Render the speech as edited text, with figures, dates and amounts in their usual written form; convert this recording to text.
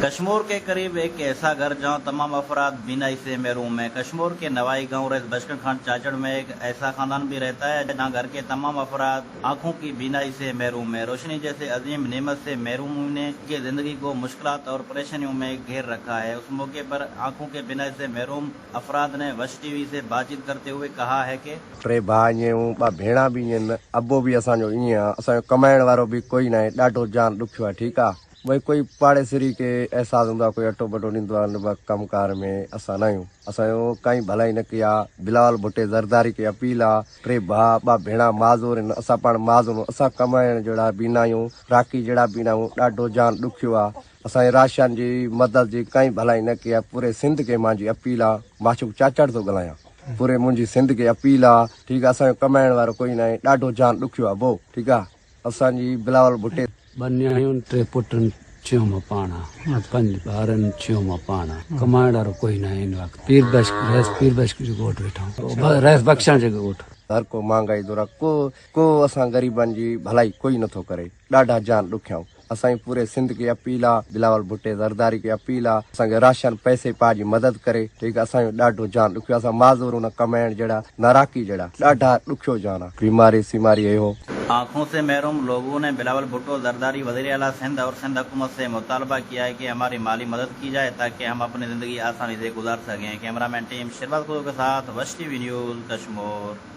कश्मीर के करीब एक ऐसा घर जहां तमाम अफराद बीनाई से महरूम है। कश्मीर के नवाई गांव रईस बशकर खान चाचड़ में एक ऐसा खानदान भी रहता है जहां घर के तमाम अफराद आंखों की बीनाई से महरूम है। रोशनी जैसे अजीम नेमत से महरूम होने की जिंदगी को मुश्किलात और परेशानियों में घेर रखा है। उस मौके पर आंखों के बीनाई से महरूम अफराद ने वश टीवी से बातचीत करते हुए कहा है कि टे भाउ आहियूं, ॿ भेणा बि आहिनि, अबो बि असांजो ईअं आहे। असांजो कमाइण वारो बि कोई न आहे, ॾाढो जान ॾुखियो आहे। ठीकु आहे भई कोई पाड़ेसरी खे अहसासु हूंदो आहे, कोई अटो बटो ॾींदो आहे, कमकार में असां न आहियूं। असांजो काई भलाई न कई आहे। बिलावल भुट्टे ज़रदारी खे अपील आहे। टे भाउ, ॿ भेणा माज़ूर आहिनि, असां पाण माज़ूर आहियूं। असां कमाइण जहिड़ा बि न आहियूं, राखी जहिड़ा बि न आहियूं। ॾाढो जान ॾुखियो आहे। असांजे राशन जी मदद जी काई भलाई न कई आहे। पूरे सिंध खे मुंहिंजी अपील आहे। माशूक चाचड़ थो ॻाल्हायां। पूरे मुंहिंजी सिंध खे अपील आहे। ठीकु आहे, असांजो कमाइण वारो कोई न आहे, ॾाढो जान ॾुखियो आहे भाउ। ठीकु आहे, असांजी बिलावल भुट्टे बनियायूं टे पुटनि छियो मां पाण, 5 ॿारनि छियो मां पाण। कमाइण वारो कोई न आहे हिन वक़्तु। पीर बश्क जो ॻोठ वेठा रैस बख्शण जो ॻोठ। हर को महांगाई दौरा को असां ग़रीबनि जी भलाई कोई नथो करे। ॾाढा जान ॾुखियाऊं। असांजी पूरे सिंध खे अपील आहे, बिलावल भुट्टे ज़रदारी खे अपील आहे, असांखे राशन पैसे पा जी मदद करे। ठीकु आहे, असांजो ॾाढो जान ॾुखियो। असां माज़ूर न कमाइण जहिड़ा, नाराकी जहिड़ा, ॾाढा ॾुखियो जान आहे। बीमारी सीमारी है हो। आंखों से महरूम लोगों ने बिलावल भुट्टो ज़रदारी वज़ीर आला सिंध और सिंध हुकूमत से मुतालबा किया है कि हमारी माली मदद की जाए ताकि हम अपनी ज़िंदगी आसानी से गुजार सकें। कैमरामैन टीम शिरवत के साथ वश टीवी न्यूज़ कश्मीर।